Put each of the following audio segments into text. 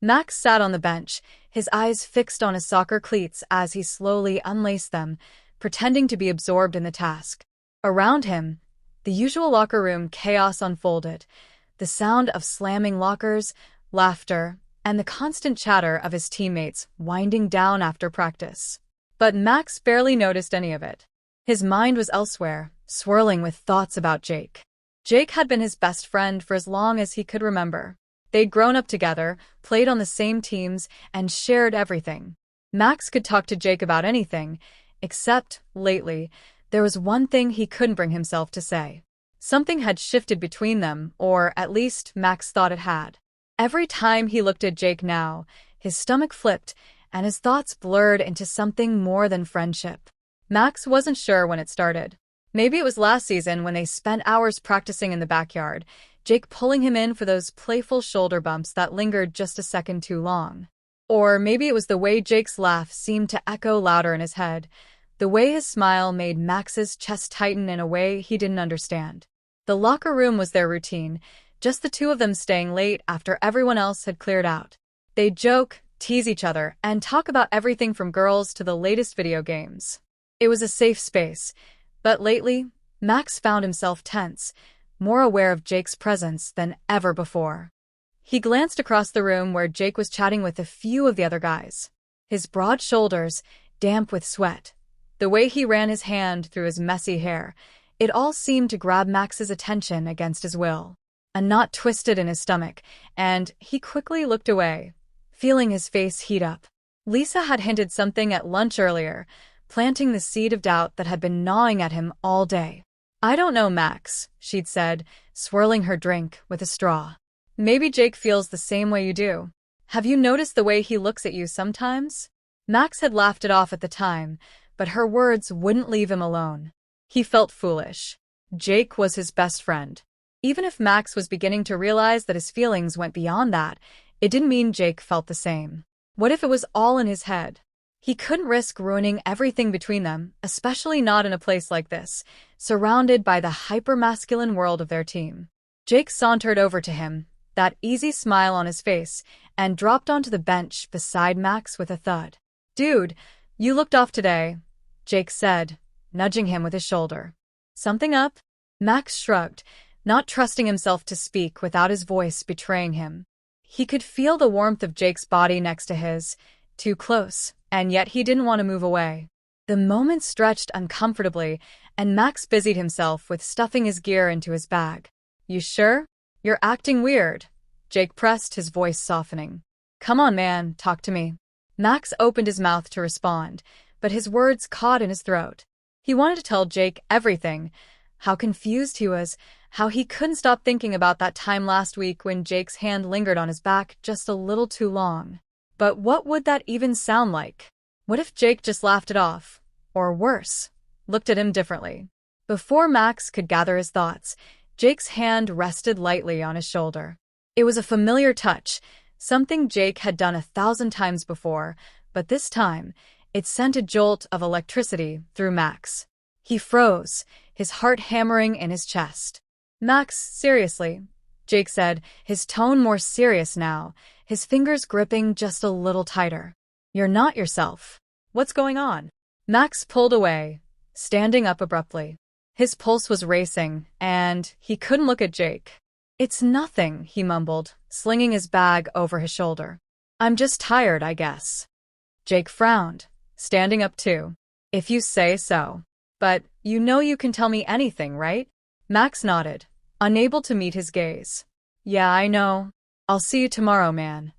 Max sat on the bench, his eyes fixed on his soccer cleats as he slowly unlaced them, pretending to be absorbed in the task. Around him, the usual locker room chaos unfolded, the sound of slamming lockers, laughter, and the constant chatter of his teammates winding down after practice. But Max barely noticed any of it. His mind was elsewhere, swirling with thoughts about Jake. Jake had been his best friend for as long as he could remember. They'd grown up together, played on the same teams, and shared everything. Max could talk to Jake about anything, except, lately, there was one thing he couldn't bring himself to say. Something had shifted between them, or at least Max thought it had. Every time he looked at Jake now, his stomach flipped, and his thoughts blurred into something more than friendship. Max wasn't sure when it started. Maybe it was last season when they spent hours practicing in the backyard, Jake pulling him in for those playful shoulder bumps that lingered just a second too long. Or maybe it was the way Jake's laugh seemed to echo louder in his head, the way his smile made Max's chest tighten in a way he didn't understand. The locker room was their routine, just the two of them staying late after everyone else had cleared out. They'd joke, tease each other, and talk about everything from girls to the latest video games. It was a safe space, but lately, Max found himself tense, more aware of Jake's presence than ever before. He glanced across the room where Jake was chatting with a few of the other guys. His broad shoulders, damp with sweat, the way he ran his hand through his messy hair, it all seemed to grab Max's attention against his will. A knot twisted in his stomach, and he quickly looked away, feeling his face heat up. Lisa had hinted something at lunch earlier, planting the seed of doubt that had been gnawing at him all day. "I don't know, Max," she'd said, swirling her drink with a straw. "Maybe Jake feels the same way you do. Have you noticed the way he looks at you sometimes?" Max had laughed it off at the time, but her words wouldn't leave him alone. He felt foolish. Jake was his best friend. Even if Max was beginning to realize that his feelings went beyond that, it didn't mean Jake felt the same. What if it was all in his head? He couldn't risk ruining everything between them, especially not in a place like this, surrounded by the hyper-masculine world of their team. Jake sauntered over to him, that easy smile on his face, and dropped onto the bench beside Max with a thud. "Dude, you looked off today," Jake said, nudging him with his shoulder. "Something up?" Max shrugged, not trusting himself to speak without his voice betraying him. He could feel the warmth of Jake's body next to his, too close, and yet he didn't want to move away. The moment stretched uncomfortably, and Max busied himself with stuffing his gear into his bag. "You sure? You're acting weird," Jake pressed, his voice softening. "Come on, man, talk to me." Max opened his mouth to respond, but his words caught in his throat. He wanted to tell Jake everything, how confused he was, how he couldn't stop thinking about that time last week when Jake's hand lingered on his back just a little too long. But what would that even sound like? What if Jake just laughed it off, or worse, looked at him differently? Before Max could gather his thoughts, Jake's hand rested lightly on his shoulder. It was a familiar touch, something Jake had done 1,000 times before, but this time, it sent a jolt of electricity through Max. He froze, his heart hammering in his chest. "Max, seriously," Jake said, his tone more serious now, his fingers gripping just a little tighter. "You're not yourself. What's going on?" Max pulled away, standing up abruptly. His pulse was racing, and he couldn't look at Jake. "It's nothing," he mumbled, slinging his bag over his shoulder. "I'm just tired, I guess." Jake frowned, standing up too. "If you say so. But you know you can tell me anything, right?" Max nodded, unable to meet his gaze. "Yeah, I know. I'll see you tomorrow, man."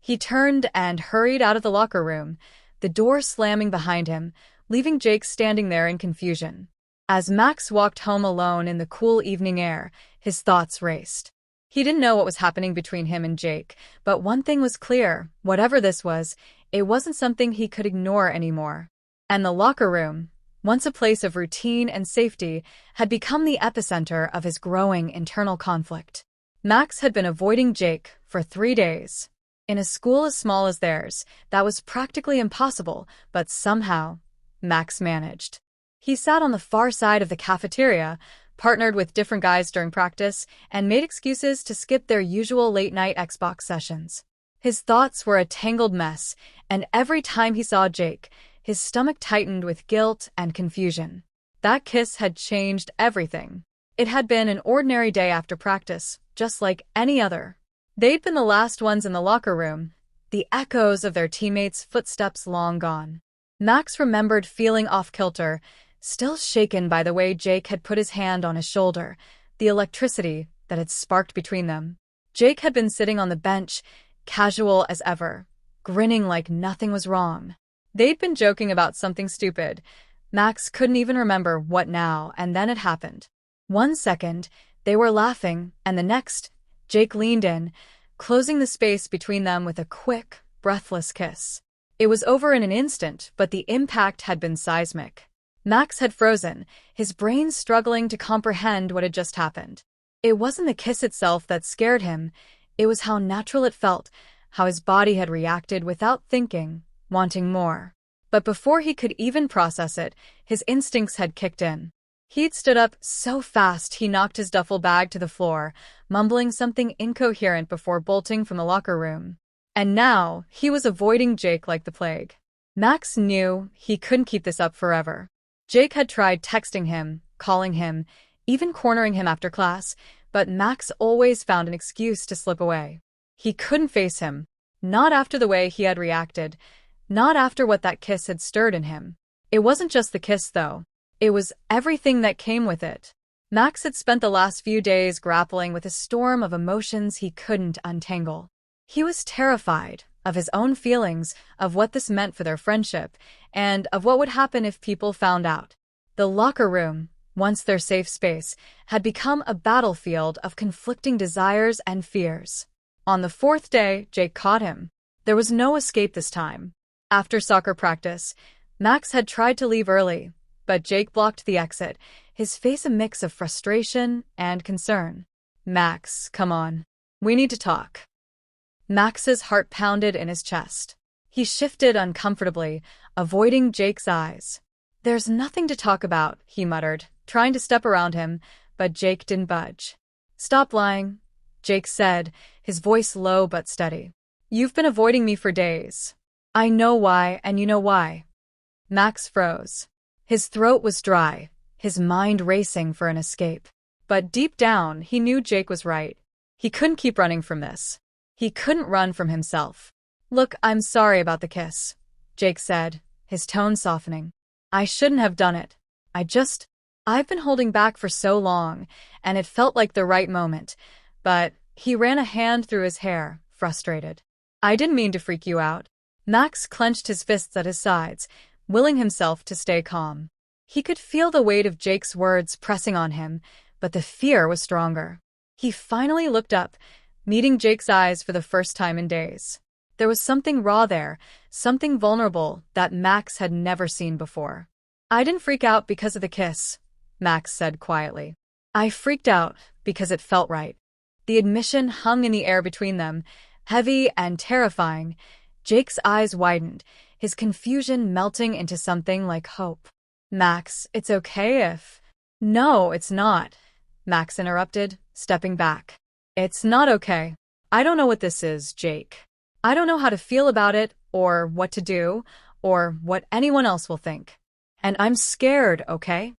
He turned and hurried out of the locker room, the door slamming behind him, leaving Jake standing there in confusion. As Max walked home alone in the cool evening air, his thoughts raced. He didn't know what was happening between him and Jake, but one thing was clear, whatever this was, it wasn't something he could ignore anymore. And the locker room, once a place of routine and safety, had become the epicenter of his growing internal conflict. Max had been avoiding Jake for 3 days. In a school as small as theirs, that was practically impossible, but somehow, Max managed. He sat on the far side of the cafeteria, partnered with different guys during practice, and made excuses to skip their usual late-night Xbox sessions. His thoughts were a tangled mess, and every time he saw Jake, his stomach tightened with guilt and confusion. That kiss had changed everything. It had been an ordinary day after practice, just like any other. They'd been the last ones in the locker room, the echoes of their teammates' footsteps long gone. Max remembered feeling off-kilter, still shaken by the way Jake had put his hand on his shoulder, the electricity that had sparked between them. Jake had been sitting on the bench, casual as ever, grinning like nothing was wrong. They'd been joking about something stupid. Max couldn't even remember what now, and then it happened. 1 second, they were laughing, and the next, Jake leaned in, closing the space between them with a quick, breathless kiss. It was over in an instant, but the impact had been seismic. Max had frozen, his brain struggling to comprehend what had just happened. It wasn't the kiss itself that scared him, it was how natural it felt, how his body had reacted without thinking, wanting more. But before he could even process it, his instincts had kicked in. He'd stood up so fast he knocked his duffel bag to the floor, mumbling something incoherent before bolting from the locker room. And now, he was avoiding Jake like the plague. Max knew he couldn't keep this up forever. Jake had tried texting him, calling him, even cornering him after class, but Max always found an excuse to slip away. He couldn't face him, not after the way he had reacted, not after what that kiss had stirred in him. It wasn't just the kiss, though. It was everything that came with it. Max had spent the last few days grappling with a storm of emotions he couldn't untangle. He was terrified of his own feelings, of what this meant for their friendship, and of what would happen if people found out. The locker room, once their safe space, had become a battlefield of conflicting desires and fears. On the 4th day, Jake caught him. There was no escape this time. After soccer practice, Max had tried to leave early, but Jake blocked the exit, his face a mix of frustration and concern. "Max, come on. We need to talk." Max's heart pounded in his chest. He shifted uncomfortably, avoiding Jake's eyes. "There's nothing to talk about," he muttered, trying to step around him, but Jake didn't budge. "Stop lying," Jake said, his voice low but steady. "You've been avoiding me for days. I know why, and you know why." Max froze. His throat was dry, his mind racing for an escape. But deep down, he knew Jake was right. He couldn't keep running from this. He couldn't run from himself. "Look, I'm sorry about the kiss," Jake said, his tone softening. "I shouldn't have done it. I've been holding back for so long, and it felt like the right moment." But he ran a hand through his hair, frustrated. "I didn't mean to freak you out." Max clenched his fists at his sides, willing himself to stay calm. He could feel the weight of Jake's words pressing on him, but the fear was stronger. He finally looked up, meeting Jake's eyes for the first time in days. There was something raw there, something vulnerable that Max had never seen before. "I didn't freak out because of the kiss," Max said quietly. "I freaked out because it felt right." The admission hung in the air between them, heavy and terrifying. Jake's eyes widened, his confusion melting into something like hope. "Max, it's okay if—" "No, it's not," Max interrupted, stepping back. "It's not okay. I don't know what this is, Jake. I don't know how to feel about it, or what to do, or what anyone else will think. And I'm scared, okay?"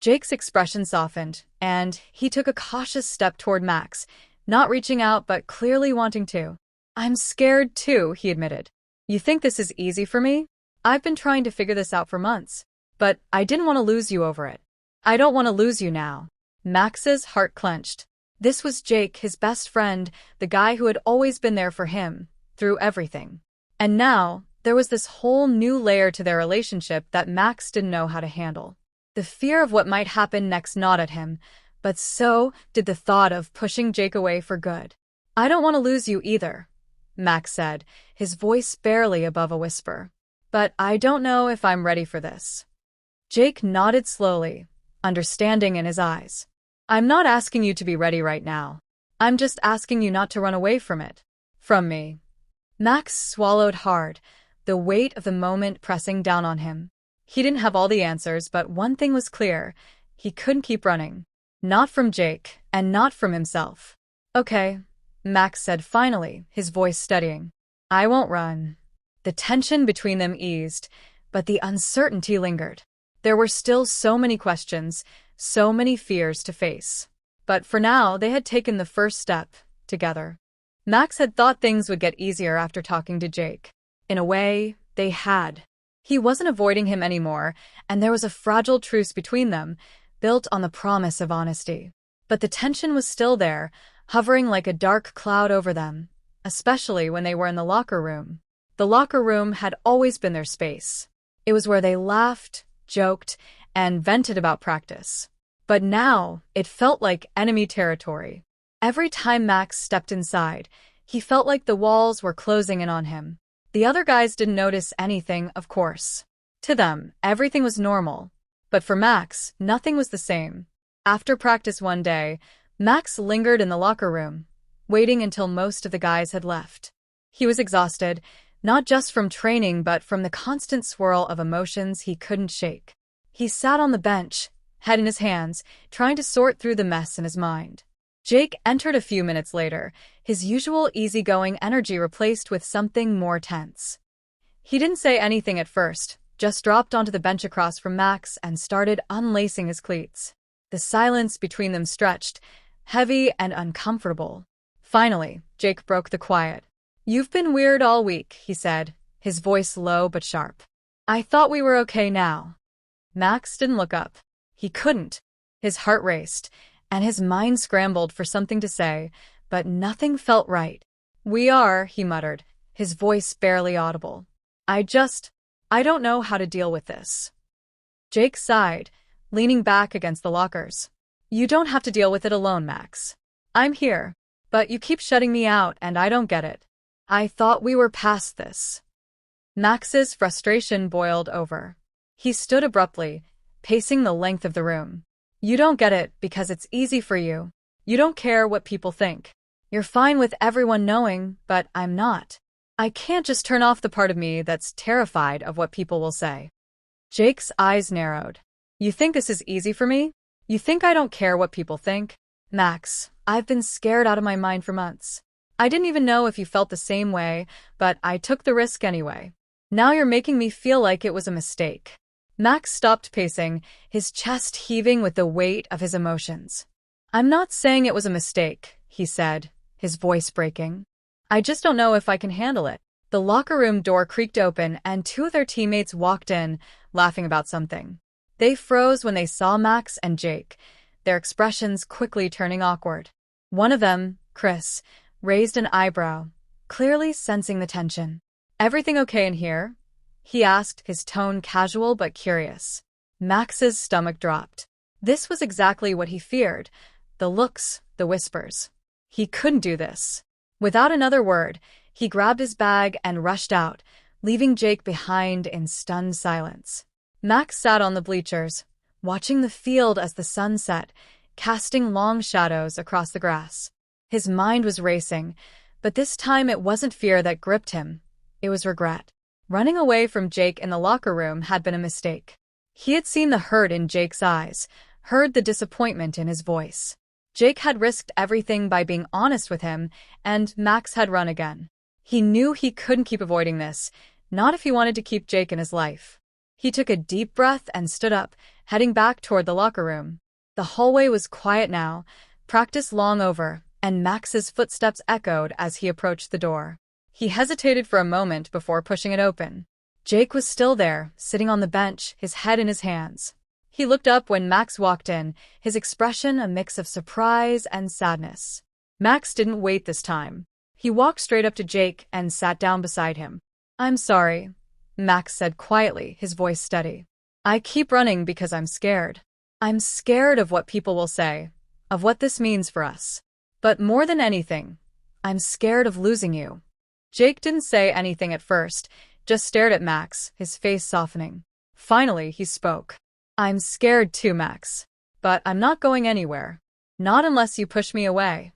Jake's expression softened, and he took a cautious step toward Max, not reaching out but clearly wanting to. "I'm scared too," he admitted. "You think this is easy for me? I've been trying to figure this out for months. But I didn't want to lose you over it. I don't want to lose you now." Max's heart clenched. This was Jake, his best friend, the guy who had always been there for him, through everything. And now, there was this whole new layer to their relationship that Max didn't know how to handle. The fear of what might happen next gnawed at him, but so did the thought of pushing Jake away for good. "I don't want to lose you either," Max said, his voice barely above a whisper. "But I don't know if I'm ready for this." Jake nodded slowly, understanding in his eyes. "I'm not asking you to be ready right now. I'm just asking you not to run away from it. From me." Max swallowed hard, the weight of the moment pressing down on him. He didn't have all the answers, but one thing was clear. He couldn't keep running. Not from Jake, and not from himself. "Okay," Max said finally, his voice steadying. I won't run. The tension between them eased, but the uncertainty lingered. There were still so many questions, so many fears to face. But for now, they had taken the first step, together. Max had thought things would get easier after talking to Jake. In a way, they had. He wasn't avoiding him anymore, and there was a fragile truce between them, built on the promise of honesty. But the tension was still there, hovering like a dark cloud over them, especially when they were in the locker room. The locker room had always been their space. It was where they laughed, joked, and vented about practice. But now, it felt like enemy territory. Every time Max stepped inside, he felt like the walls were closing in on him. The other guys didn't notice anything, of course. To them, everything was normal. But for Max, nothing was the same. After practice one day, Max lingered in the locker room, waiting until most of the guys had left. He was exhausted, not just from training but from the constant swirl of emotions he couldn't shake. He sat on the bench, head in his hands, trying to sort through the mess in his mind. Jake entered a few minutes later, his usual easygoing energy replaced with something more tense. He didn't say anything at first, just dropped onto the bench across from Max and started unlacing his cleats. The silence between them stretched, heavy and uncomfortable. Finally, Jake broke the quiet. "You've been weird all week," he said, his voice low but sharp. "I thought we were okay now." Max didn't look up. He couldn't. His heart raced, and his mind scrambled for something to say, but nothing felt right. "We are," he muttered, his voice barely audible. I don't know how to deal with this." Jake sighed, leaning back against the lockers. "You don't have to deal with it alone, Max. I'm here, but you keep shutting me out and I don't get it. I thought we were past this." Max's frustration boiled over. He stood abruptly, pacing the length of the room. "You don't get it because it's easy for you. You don't care what people think. You're fine with everyone knowing, but I'm not. I can't just turn off the part of me that's terrified of what people will say." Jake's eyes narrowed. "You think this is easy for me? You think I don't care what people think? Max, I've been scared out of my mind for months. I didn't even know if you felt the same way, but I took the risk anyway. Now you're making me feel like it was a mistake." Max stopped pacing, his chest heaving with the weight of his emotions. "I'm not saying it was a mistake," he said, his voice breaking. "I just don't know if I can handle it." The locker room door creaked open and two of their teammates walked in, laughing about something. They froze when they saw Max and Jake, their expressions quickly turning awkward. One of them, Chris, raised an eyebrow, clearly sensing the tension. "Everything okay in here?" he asked, his tone casual but curious. Max's stomach dropped. This was exactly what he feared. The looks, the whispers. He couldn't do this. Without another word, he grabbed his bag and rushed out, leaving Jake behind in stunned silence. Max sat on the bleachers, watching the field as the sun set, casting long shadows across the grass. His mind was racing, but this time it wasn't fear that gripped him. It was regret. Running away from Jake in the locker room had been a mistake. He had seen the hurt in Jake's eyes, heard the disappointment in his voice. Jake had risked everything by being honest with him, and Max had run again. He knew he couldn't keep avoiding this, not if he wanted to keep Jake in his life. He took a deep breath and stood up, heading back toward the locker room. The hallway was quiet now, practice long over, and Max's footsteps echoed as he approached the door. He hesitated for a moment before pushing it open. Jake was still there, sitting on the bench, his head in his hands. He looked up when Max walked in, his expression a mix of surprise and sadness. Max didn't wait this time. He walked straight up to Jake and sat down beside him. "I'm sorry," Max said quietly, his voice steady. "I keep running because I'm scared. I'm scared of what people will say, of what this means for us. But more than anything, I'm scared of losing you." Jake didn't say anything at first, just stared at Max, his face softening. Finally, he spoke. "I'm scared too, Max. But I'm not going anywhere. Not unless you push me away."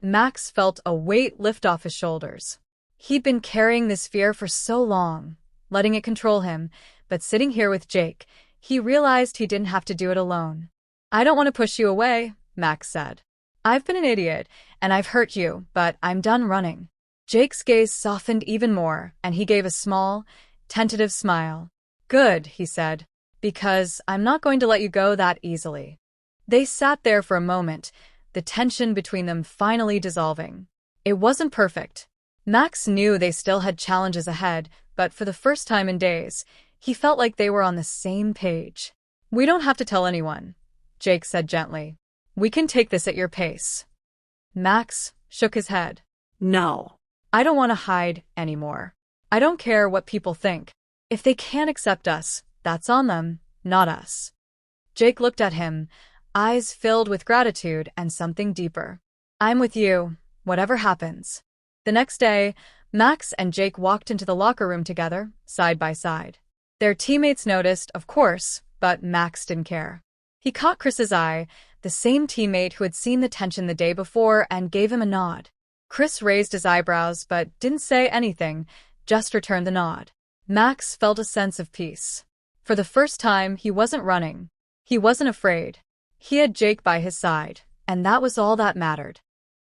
Max felt a weight lift off his shoulders. He'd been carrying this fear for so long, letting it control him, but sitting here with Jake, he realized he didn't have to do it alone. "I don't want to push you away," Max said. "I've been an idiot, and I've hurt you, but I'm done running." Jake's gaze softened even more, and he gave a small, tentative smile. Good, he said, because I'm not going to let you go that easily. They sat there for a moment, the tension between them finally dissolving. It wasn't perfect. Max knew they still had challenges ahead, but for the first time in days, he felt like they were on the same page. We don't have to tell anyone, Jake said gently. We can take this at your pace. Max shook his head. No. I don't want to hide anymore. I don't care what people think. If they can't accept us, that's on them, not us. Jake looked at him, eyes filled with gratitude and something deeper. I'm with you, whatever happens. The next day, Max and Jake walked into the locker room together, side by side. Their teammates noticed, of course, but Max didn't care. He caught Chris's eye, the same teammate who had seen the tension the day before, and gave him a nod. Chris raised his eyebrows but didn't say anything, just returned the nod. Max felt a sense of peace. For the first time, he wasn't running. He wasn't afraid. He had Jake by his side, and that was all that mattered.